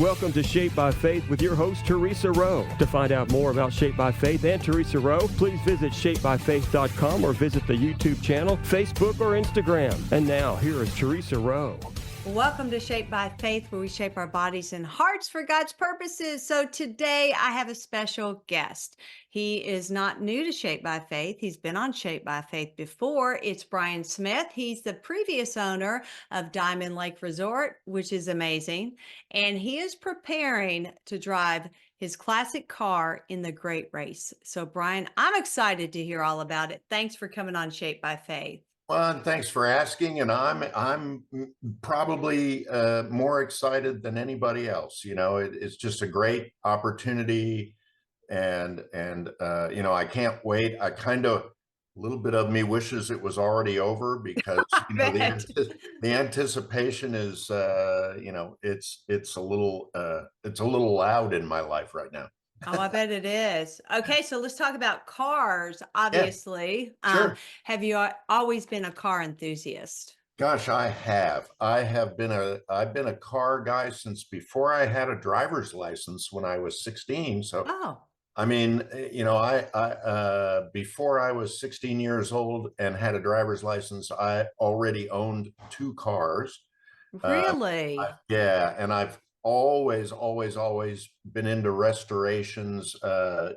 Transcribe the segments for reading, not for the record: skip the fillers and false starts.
Welcome to Shaped by Faith with your host, Theresa Rowe. To find out more about Shaped by Faith and Theresa Rowe, please visit shapedbyfaith.com or visit the YouTube channel, Facebook, or Instagram. And now, here is Theresa Rowe. Welcome to Shaped by Faith, where we shape our bodies and hearts for God's purposes. So today I have a special guest. He is not new to Shaped by Faith. He's been on Shaped by Faith before. It's Brian Smith. He's the previous owner of Diamond Lake Resort, which is amazing. And he is preparing to drive his classic car in the Great Race. So Brian, I'm excited to hear all about it. Thanks for coming on Shaped by Faith. Well, and thanks for asking. And I'm probably more excited than anybody else. You know, it's just a great opportunity, and you know, I can't wait. I kind of, a little bit of me wishes it was already over because you know the anticipation is you know, it's a little loud in my life right now. Oh, I bet it is. Okay, so let's talk about cars, obviously. Yeah, sure. Have you always been a car enthusiast? Gosh, I have. I've been a car guy since before I had a driver's license when I was 16. So, Oh, I mean, you know, I before I was 16 years old and had a driver's license, I already owned 2 cars. really? Yeah, and I've always been into restorations,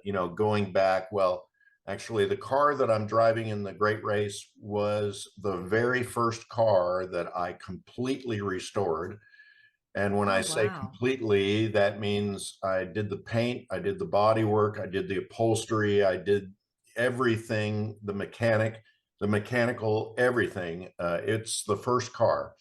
you know, going back. Well, actually, the car that I'm driving in the Great Race was the very first car that I completely restored. And when I Oh, say wow. completely, that means I did the paint, I did the body work, I did the upholstery, I did everything, the mechanical, everything. It's the first car.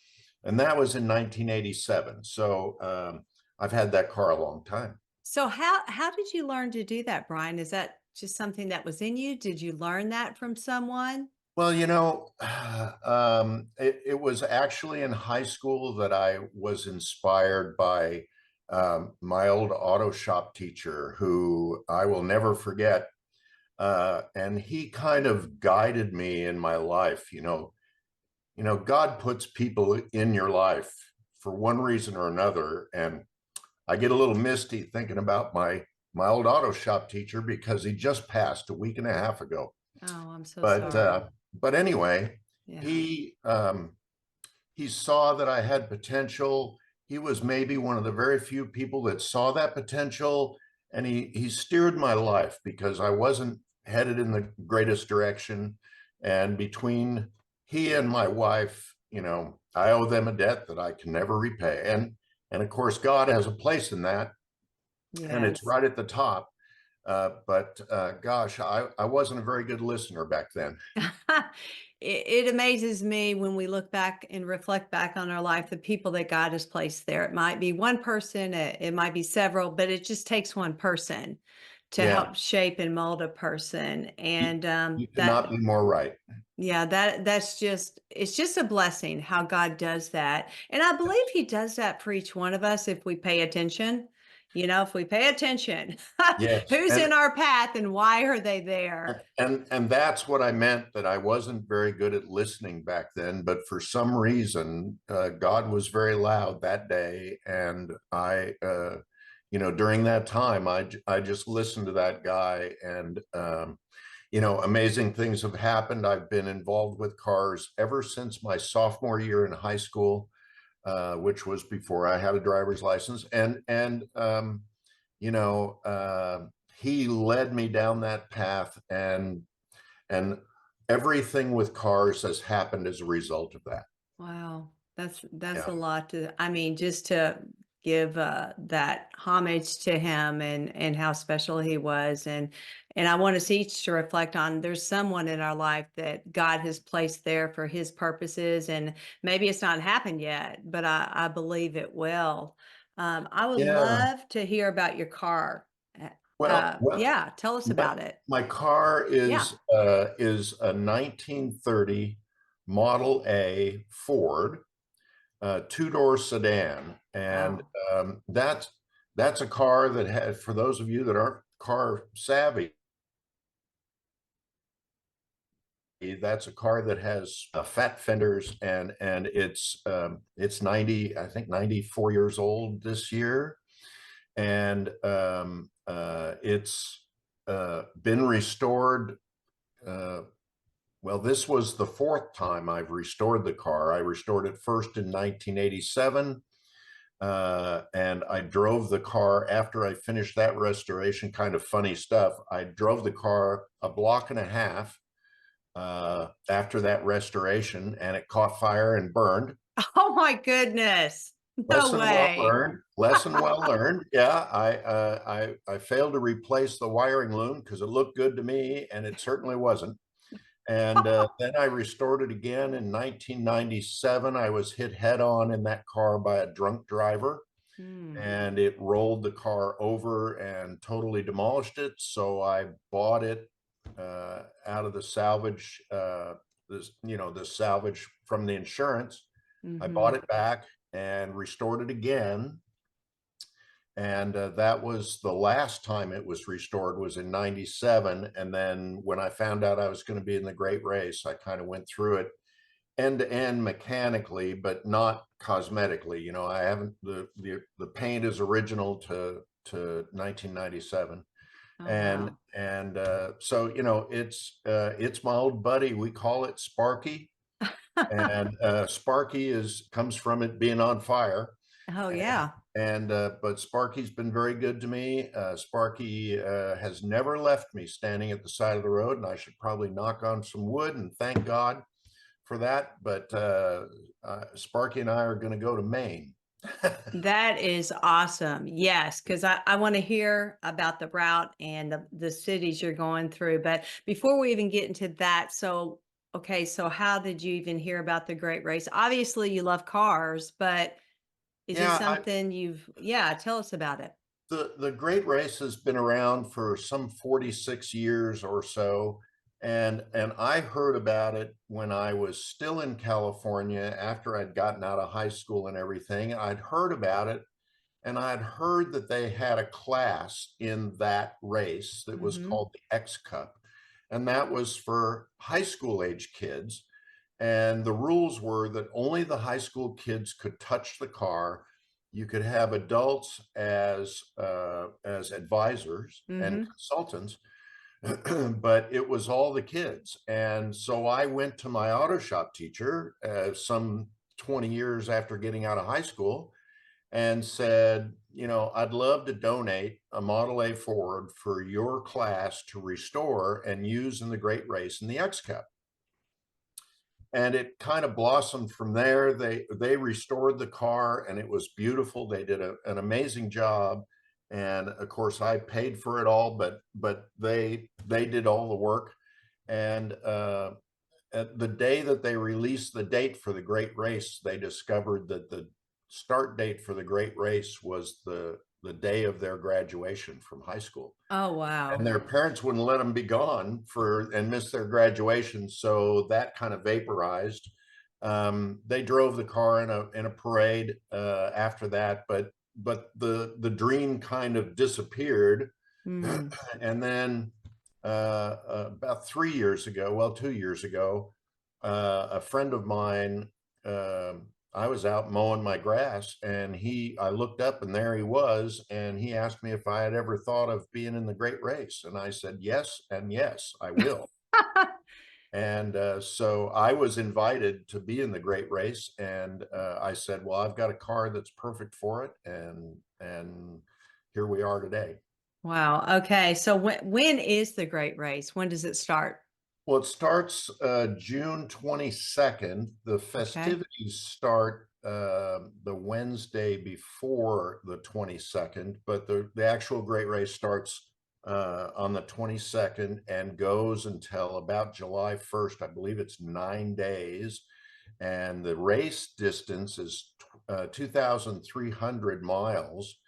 And that was in 1987. So I've had that car a long time. So how did you learn to do that, Brian? Is that just something that was in you? Did you learn that from someone? Well, you know, it was actually in high school that I was inspired by my old auto shop teacher, who I will never forget. And he kind of guided me in my life. You know, God puts people in your life for one reason or another. And I get a little misty thinking about my old auto shop teacher because he just passed a week and a half ago. Oh, I'm so But sorry. but anyway, Yeah. he saw that I had potential. He was maybe one of the very few people that saw that potential, and he steered my life because I wasn't headed in the greatest direction. And between he and my wife, you know, I owe them a debt that I can never repay. And of course, God has a place in that, and it's Yes. right at the top. But gosh, I wasn't a very good listener back then. It amazes me when we look back and reflect back on our life, the people that God has placed there. It might be one person, it might be several, but it just takes one person to Yeah, help shape and mold a person. you, And you could that, not be more right. yeah, that's just, it's just a blessing how God does that. And I believe He does that for each one of us if we pay attention. You know, if we pay attention, Yes, who's in our path and why are they there? and that's what I meant, that I wasn't very good at listening back then, but for some reason, God was very loud that day, and you know, during that time, I just listened to that guy, and you know, amazing things have happened. I've been involved with cars ever since my sophomore year in high school, which was before I had a driver's license, and you know, he led me down that path, and everything with cars has happened as a result of that. Wow, that's Yeah, a lot to, I mean, just to give that homage to him and how special he was, and I want us each to reflect on there's someone in our life that God has placed there for His purposes, and maybe it's not happened yet, but I believe it will. I would yeah. love to hear about your car. Well, Yeah, tell us my about it. my car Yeah. is a 1930 Model A Ford two-door sedan, and Wow. that's a car that had, for those of you that aren't car savvy, that's a car that has fat fenders, and it's 90, I think 94 years old this year. and it's been restored. Well, this was the fourth time I've restored the car. I restored it first in 1987. And I drove the car after I finished that restoration. Kind of funny stuff. I drove the car a block and a half after that restoration, and it caught fire and burned. Oh my goodness. No Lesson well way. learned. Lesson well learned. Yeah, I failed to replace the wiring loom because it looked good to me, and it certainly wasn't. And then I restored it again in 1997. I was hit head on in that car by a drunk driver, and it rolled the car over and totally demolished it. So I bought it out of the salvage, the salvage from the insurance. I bought it back and restored it again. And that was the last time it was restored, was in 97. And then when I found out I was going to be in the Great Race, I kind of went through it end to end mechanically, but not cosmetically. I haven't, the paint is original to 1997. Oh, And wow. and so it's my old buddy. We call it Sparky. And Sparky comes from it being on fire. Oh, yeah. But Sparky's been very good to me. Sparky has never left me standing at the side of the road, and I should probably knock on some wood and thank God for that. But Sparky and I are going to go to Maine. That is awesome. Yes, because I want to hear about the route and the cities you're going through. But before we even get into that, okay, so how did you even hear about the Great Race? Obviously, you love cars, but is it Yeah, something tell us about it. the Great Race has been around for some 46 years or so. And I heard about it when I was still in California after I'd gotten out of high school and everything. I'd heard about it, and I'd heard that they had a class in that race that was called the X Cup. And that was for high school age kids. And the rules were that only the high school kids could touch the car. You could have adults as advisors and consultants, but it was all the kids. And so I went to my auto shop teacher some 20 years after getting out of high school and said, I'd love to donate a Model A Ford for your class to restore and use in the Great Race in the X Cup. And it kind of blossomed from there. They restored the car, and it was beautiful. They did an amazing job. And of course, I paid for it all, but they did all the work. And at the day that they released the date for the Great Race, they discovered that the start date for the Great Race was the day of their graduation from high school. Oh, wow. And their parents wouldn't let them be gone and miss their graduation. So that kind of vaporized. They drove the car in a parade after that, but the dream kind of disappeared. And then about 2 years ago, a friend of mine, I was out mowing my grass, and I looked up, and there he was, and he asked me if I had ever thought of being in the Great Race. And I said, yes, and yes, I will. And so I was invited to be in the Great Race, and I said, well, I've got a car that's perfect for it. And here we are today. Wow. Okay. So when is the Great Race? When does it start? Well, it starts June 22nd. The festivities start the Wednesday before the 22nd, but the actual Great Race starts on the 22nd and goes until about July 1st. I believe it's 9 days. And the race distance is 2,300 miles.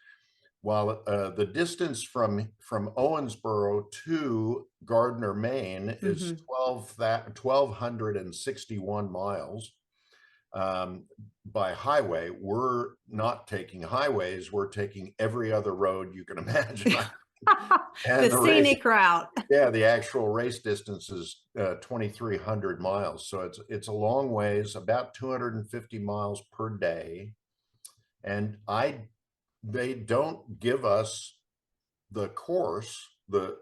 While the distance from Owensboro to Gardner, Maine is 1,261 miles by highway. We're not taking highways. We're taking every other road you can imagine. And the scenic route. Yeah, the actual race distance is 2,300 miles. So it's a long ways, about 250 miles per day. And they don't give us the course, the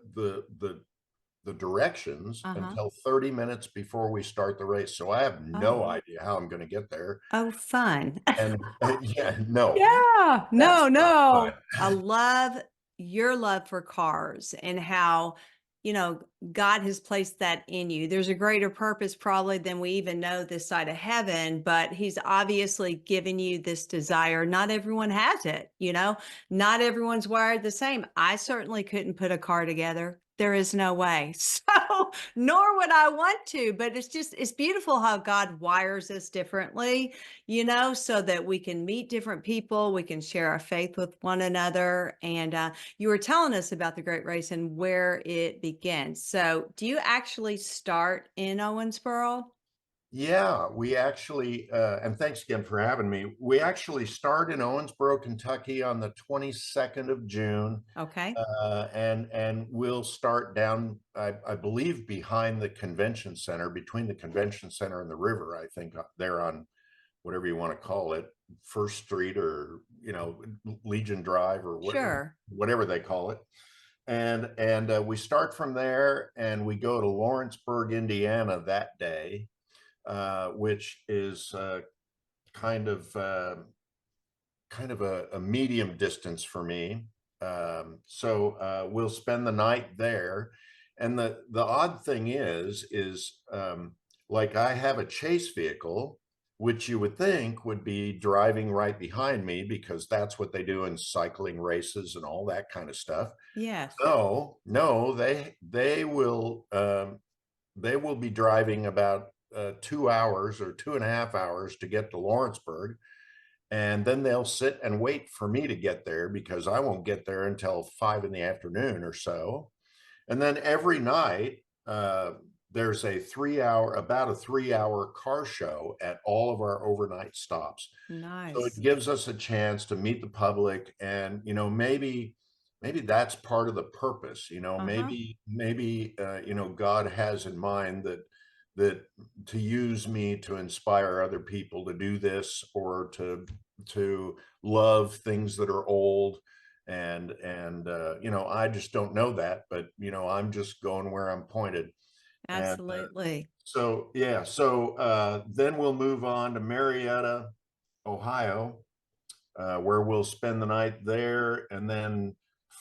directions Uh-huh. until 30 minutes before we start the race. So I have no Oh. idea how I'm going to get there. Oh, fun. And yeah, no, Yeah. that's No, not fun. no. I love your love for cars and how, you know, God has placed that in you. There's a greater purpose probably than we even know this side of heaven, but he's obviously given you this desire. Not everyone has it, you know, not everyone's wired the same. I certainly couldn't put a car together. There is no way. So, nor would I want to, but it's beautiful how God wires us differently, you know, so that we can meet different people, we can share our faith with one another. And you were telling us about the Great Race and where it begins. So, do you actually start in Owensboro? Yeah, we actually, and thanks again for having me. We actually start in Owensboro, Kentucky on the 22nd of June. Okay. And we'll start down, I believe, behind the convention center, between the convention center and the river. I think they're on whatever you want to call it, First Street, or Legion Drive, or Sure. whatever they call it. And we start from there, and we go to Lawrenceburg, Indiana that day, which is kind of a medium distance for me. So we'll spend the night there. And the odd thing is like, I have a chase vehicle, which you would think would be driving right behind me, because that's what they do in cycling races and all that kind of stuff. Yes. No, they will be driving about 2 hours or 2.5 hours to get to Lawrenceburg. And then they'll sit and wait for me to get there, because I won't get there until 5 in the afternoon or so. And then every night, there's about a 3-hour car show at all of our overnight stops. So it Nice. gives us a chance to meet the public, and maybe that's part of the purpose. Uh-huh. Maybe God has in mind that to use me to inspire other people to do this, or to love things that are old. And I just don't know that, but I'm just going where I'm pointed. And Absolutely. so yeah, so then we'll move on to Marietta, Ohio, where we'll spend the night there. And then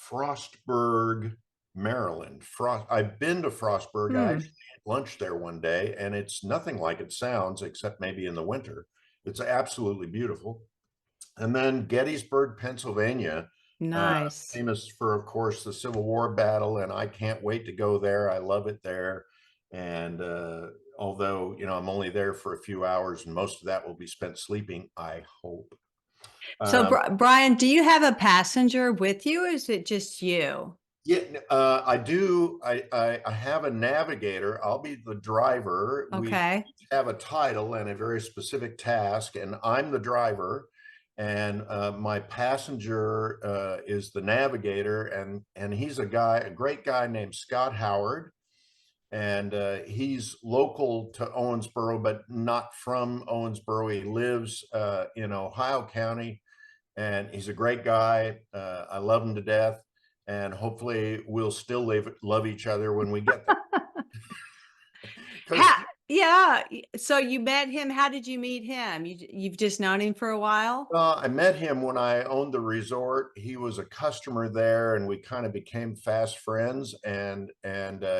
Frostburg, Maryland. I've been to Frostburg. I Hmm. actually had lunch there one day, and it's nothing like it sounds, except maybe in the winter. It's absolutely beautiful. And then Gettysburg, Pennsylvania, uh, Nice. famous for, of course, the Civil War battle, and I can't wait to go there. I love it there. And although I'm only there for a few hours, and most of that will be spent sleeping, I hope. So, Um, Brian, do you have a passenger with you, or is it just you? yeah, I do. I have a navigator. I'll be the driver. We Okay. have a title and a very specific task, and I'm the driver. And my passenger is the navigator, and he's a great guy named Scott Howard. And he's local to Owensboro, but not from Owensboro. He lives in Ohio County, and he's a great guy. I love him to death, and hopefully we'll still love each other when we get there. Because Yeah. So you met him. How did you meet him? You've just known him for a while? I met him when I owned the resort. He was a customer there, and we kind of became fast friends. And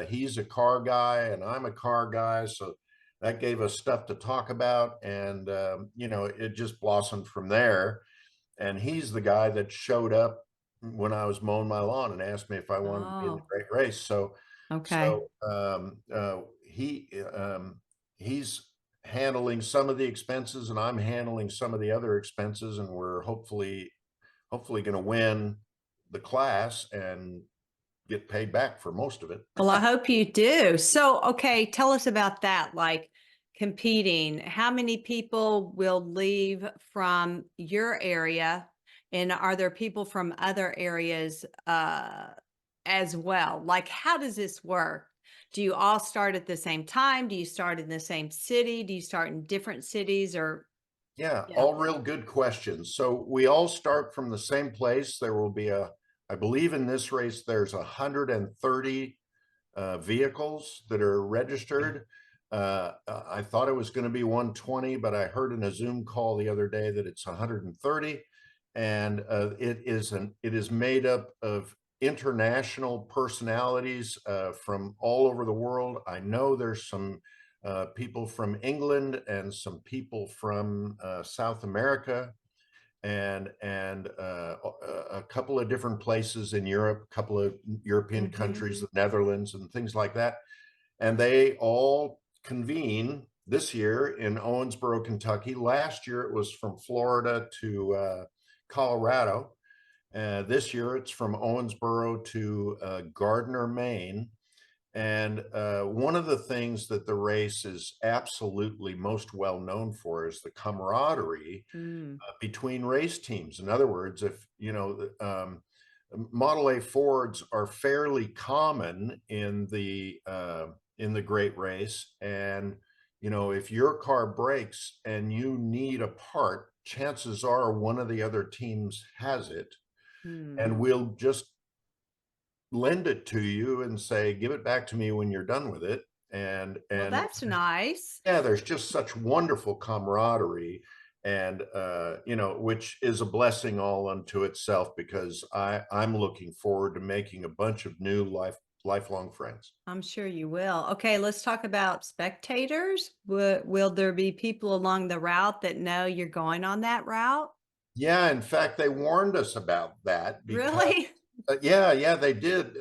he's a car guy, and I'm a car guy, so that gave us stuff to talk about. And it just blossomed from there. And he's the guy that showed up when I was mowing my lawn and asked me if I wanted to be in the Oh, Great Race. So okay. so he's handling some of the expenses, and I'm handling some of the other expenses, and we're hopefully going to win the class and get paid back for most of it. Well, I hope you do. So, okay, tell us about that. Like competing, how many people will leave from your area? And are there people from other areas as well? Like, how does this work? Do you all start at the same time? Do you start in the same city? Do you start in different cities or Yeah, Yeah. all real good questions. So we all start from the same place. There will be I believe in this race, there's 130 vehicles that are registered. I thought it was going to be 120, but I heard in a Zoom call the other day that it's 130, and it is made up of international personalities from all over the world. I know there's some people from England and some people from South America and a couple of different places in Europe, a couple of European countries, the Netherlands and things like that. And they all convene this year in Owensboro, Kentucky. Last year it was from Florida to Colorado. This year it's from Owensboro to Gardner, Maine. And one of the things that the race is absolutely most well known for is the camaraderie Mm. between race teams. In other words, if you know, Model A Fords are fairly common in the Great Race, and you know, if your car breaks and you need a part, chances are one of the other teams has it, Mm. and we'll just lend it to you and say, give it back to me when you're done with it. Well, And that's nice. yeah, there's just such wonderful camaraderie, and you know, which is a blessing all unto itself, because I'm looking forward to making a bunch of new lifelong friends. I'm sure you will. Okay, let's talk about spectators. Will there be people along the route that know you're going on that route? Yeah, in fact, they warned us about that because Really? yeah, they did.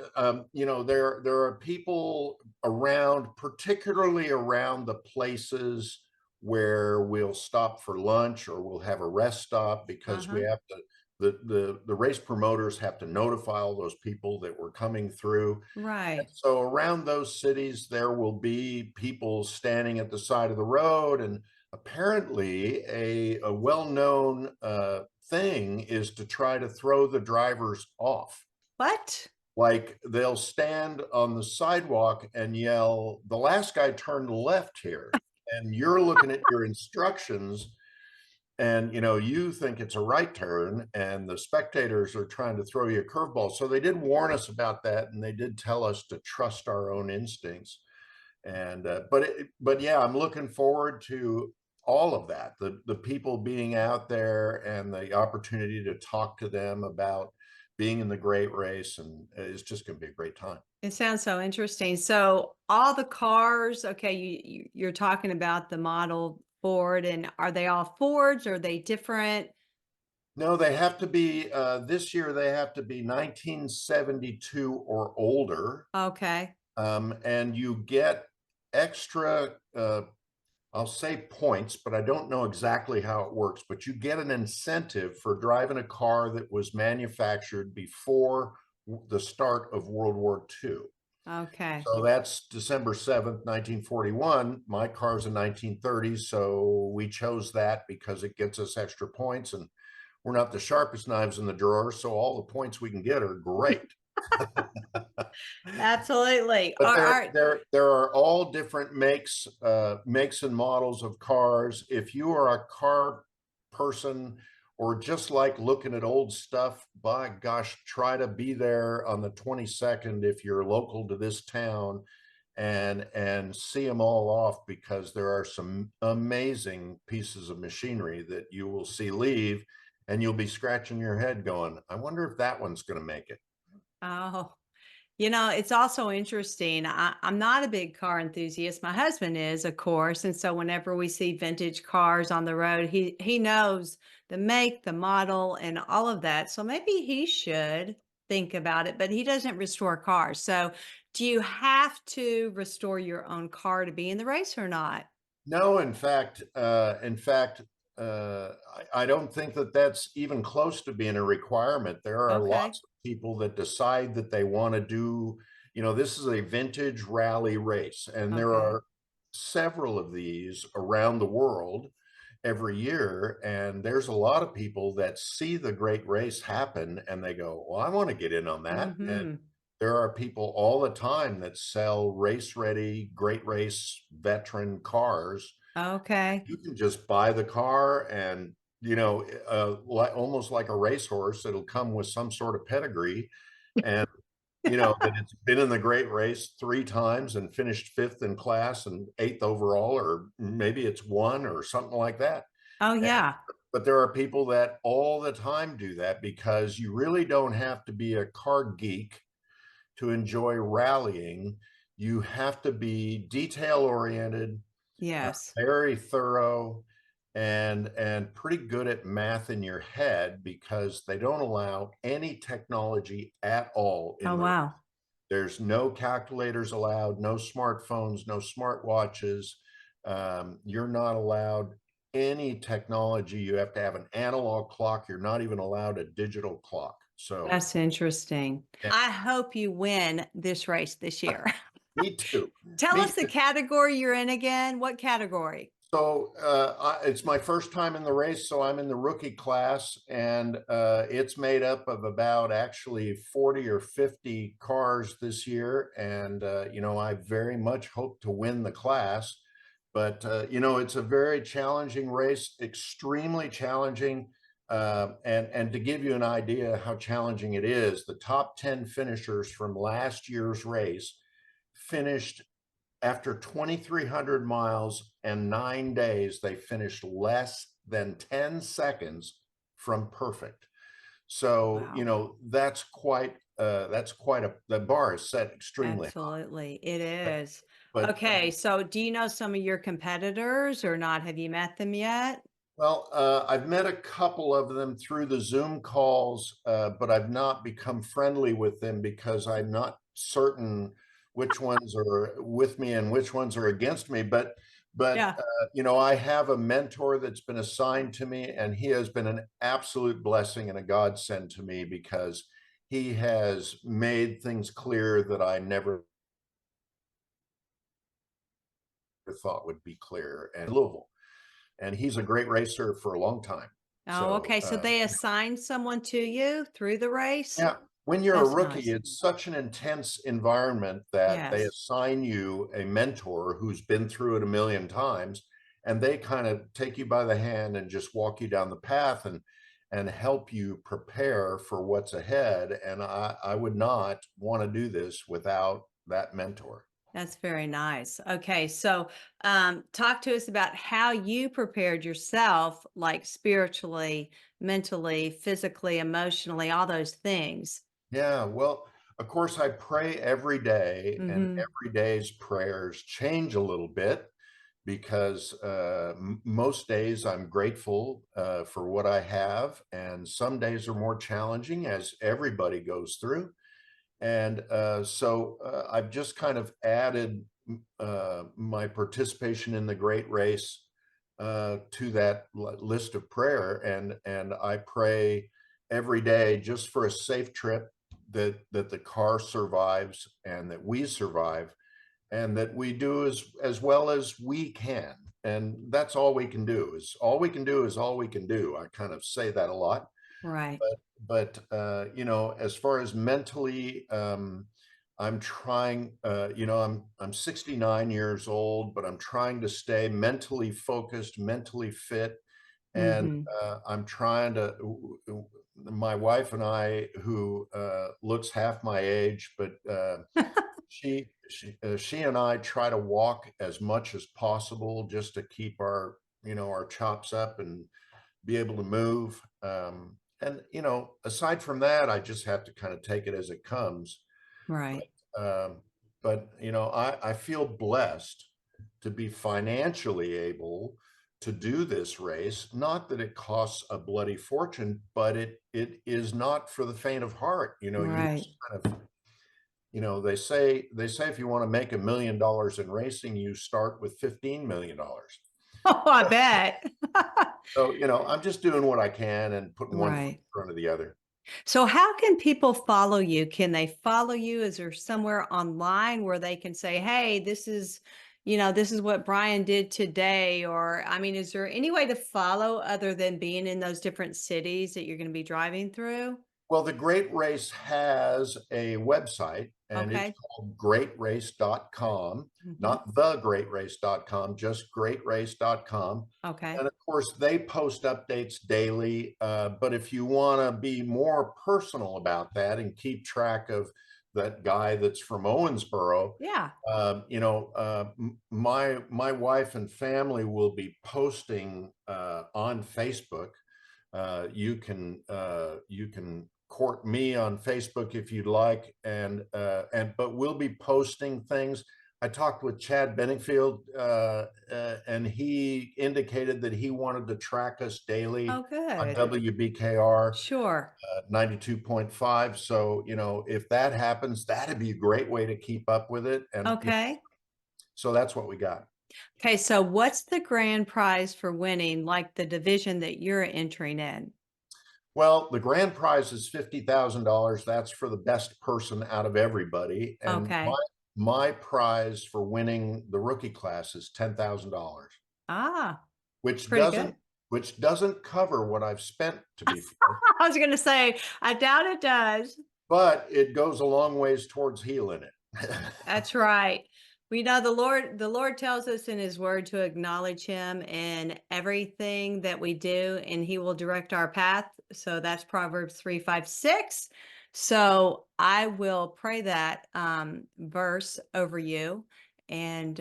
You know, there are people around, particularly around the places where we'll stop for lunch or we'll have a rest stop, because we Uh-huh. have to. The race promoters have to notify all those people that we're coming through. And Right. so around those cities, there will be people standing at the side of the road, and apparently a well-known thing is to try to throw the drivers off. What? Like they'll stand on the sidewalk and yell, "The last guy turned left here." And you're looking at your instructions, and you know, you think it's a right turn, and the spectators are trying to throw you a curveball. So they did warn us about that, and they did tell us to trust our own instincts. And but yeah, I'm looking forward to all of that, the people being out there and the opportunity to talk to them about being in the great race, and it's just going to be a great time. It sounds so interesting. So all the cars, okay, you're talking about the model Ford, and are they all Fords? Or are they different? No, they have to be this year, they have to be 1972 or older. Okay. And you get extra, I'll say points, but I don't know exactly how it works, but you get an incentive for driving a car that was manufactured before the start of World War II. Okay. So that's December 7th, 1941. My car's a 1930, so we chose that because it gets us extra points, and we're not the sharpest knives in the drawer, so all the points we can get are great. Absolutely. But Are there are all different makes and models of cars. If you are a car person or just like looking at old stuff, by gosh, try to be there on the 22nd if you're local to this town, and see them all off, because there are some amazing pieces of machinery that you will see leave, and you'll be scratching your head going, I wonder if that one's going to make it. oh, it's also interesting. I'm not a big car enthusiast. My husband is, of course. And so whenever we see vintage cars on the road, he knows the make, the model, and all of that. So maybe he should think about it, but he doesn't restore cars. So do you have to restore your own car to be in the race or not? No, in fact, I don't think that that's even close to being a requirement. There are Okay. lots of people that decide that they want to do, you know, this is a vintage rally race, and there Okay. are several of these around the world every year. And there's a lot of people that see the great race happen and they go, well, I want to get in on that. And Mm-hmm. there are people all the time that sell race ready, great race veteran cars, Okay. You can just buy the car and, like almost like a racehorse, it'll come with some sort of pedigree. And that it's been in the great race 3 times and finished 5th in class and 8th overall, or maybe it's won or something like that. Oh, And, yeah. but there are people that all the time do that, because you really don't have to be a car geek to enjoy rallying. You have to be detail oriented, Yes. very thorough, and pretty good at math in your head, because they don't allow any technology at all Oh, in the. wow. There's no calculators allowed, no smartphones, no smartwatches. You're not allowed any technology. You have to have an analog clock. You're not even allowed a digital clock. So, That's interesting. yeah, I hope you win this race this year. me too. Tell Me us the too. category you're in again. What category? So it's my first time in the race, so I'm in the rookie class, and it's made up of about actually 40 or 50 cars this year. And I very much hope to win the class, but it's a very challenging race, extremely challenging. And to give you an idea how challenging it is, the top 10 finishers from last year's race finished after 2,300 miles and 9 days. They finished less than 10 seconds from perfect. So, Wow. the bar is set extremely high. Absolutely. It is. But Okay. So do you know some of your competitors or not? Have you met them yet? Well, I've met a couple of them through the Zoom calls, but I've not become friendly with them, because I'm not certain which ones are with me and which ones are against me. But Yeah. I have a mentor that's been assigned to me, and he has been an absolute blessing and a godsend to me, because he has made things clear that I never thought would be clear. And Louisville, and he's a great racer for a long time. Oh, So, okay. So they assigned someone to you through the race? yeah, when you're a That's rookie, nice. it's such an intense environment that they Yes. assign you a mentor who's been through it a million times, and they kind of take you by the hand and just walk you down the path and help you prepare for what's ahead. And I would not want to do this without that mentor. That's very nice. Okay, so talk to us about how you prepared yourself, like spiritually, mentally, physically, emotionally, all those things. Yeah, well, of course, I pray every day, and Hmm. every day's prayers change a little bit, because most days I'm grateful for what I have, and some days are more challenging, as everybody goes through. And so I've just kind of added my participation in the great race to that list of prayer, and I pray every day just for a safe trip, that the car survives, and that we survive, and that we do as well as we can. And that's all we can do. Is all we can do is all we can do. I kind of say that a lot. Right. But as far as mentally, I'm trying. I'm 69 years old, but I'm trying to stay mentally focused, mentally fit, and Hmm. I'm trying to. My wife and I, who looks half my age, but she and I try to walk as much as possible, just to keep our chops up and be able to move. And aside from that, I just have to kind of take it as it comes. Right. Um, but I feel blessed to be financially able to do this race. Not that it costs a bloody fortune, but it is not for the faint of heart. You Right. just kind of, they say if you want to make $1 million in racing, you start with $15 million. Oh, I bet. So, I'm just doing what I can and putting one foot Right. in front of the other. So how can people follow you? Can they follow you? Is there somewhere online where they can say, "Hey, this is what Brian did today," or I mean, is there any way to follow other than being in those different cities that you're going to be driving through? Well, the Great Race has a website, and it's Okay. called greatrace.com, Mhm. not thegreatrace.com, just greatrace.com. Okay. And of course, they post updates daily. But if you want to be more personal about that and keep track of that guy that's from Owensboro, Yeah. my wife and family will be posting on Facebook. You can court me on Facebook if you'd like, and but we'll be posting things. I talked with Chad Benningfield, and he indicated that he wanted to track us daily Oh, on good. WBKR Sure. 92.5. So, if that happens, that'd be a great way to keep up with it. And Okay. so that's what we got. Okay. So what's the grand prize for winning, like the division that you're entering in? Well, the grand prize is $50,000. That's for the best person out of everybody. And my Okay. my prize for winning the rookie class is $10,000, Ah, which pretty doesn't good. which doesn't cover what I've spent, to be fair, I was going to say, I doubt it does. but it goes a long ways towards healing it. That's right. We know the Lord tells us in his word to acknowledge him in everything that we do, and he will direct our path. So that's Proverbs 3, 5, 6. So I will pray that verse over you and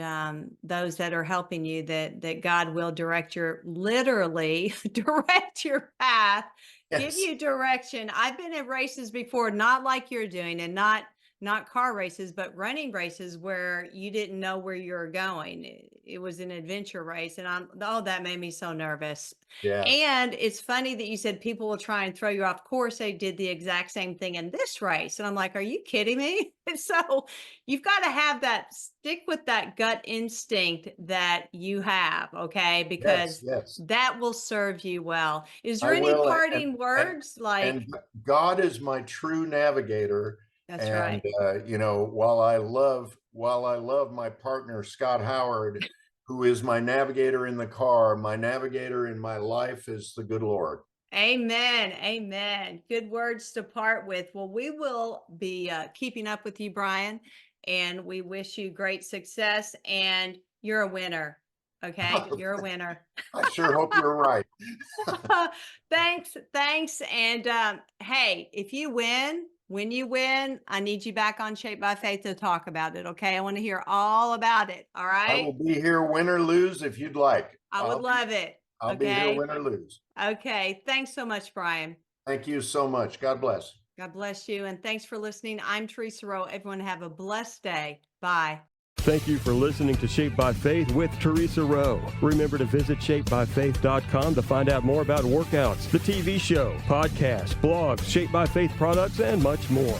those that are helping you, that God will direct your literally direct your path, give Yes. you direction. I've been in races before, not like you're doing, and not car races, but running races where you didn't know where you were going. It was an adventure race, and that made me so nervous. Yeah. And it's funny that you said people will try and throw you off course. They did the exact same thing in this race, and I'm like, are you kidding me? And so you've got to have that, stick with that gut instinct that you have, okay? Yes. Because Yes. that will serve you well. Is I there any will. parting And words? Like, and God is my true navigator. that's And right. while I love my partner Scott Howard, who is my navigator in the car, my navigator in my life is the good Lord. Amen. Amen. Good words to part with. Well, we will be keeping up with you, Brian, and we wish you great success. And you're a winner. Okay. You're a winner. I sure hope you're right. Thanks. Thanks. And hey, if you win, when you win, I need you back on Shape by Faith to talk about it. Okay. I want to hear all about it. All I right. will be here win or lose if you'd like. I would love it. I'll be here Okay. win or lose. Okay. Thanks so much, Brian. Thank you so much. God bless. God bless you. And thanks for listening. I'm Theresa Rowe. Everyone have a blessed day. Bye. Thank you for listening to Shape by Faith with Theresa Rowe. Remember to visit shapebyfaith.com to find out more about workouts, the TV show, podcasts, blogs, Shape by Faith products, and much more.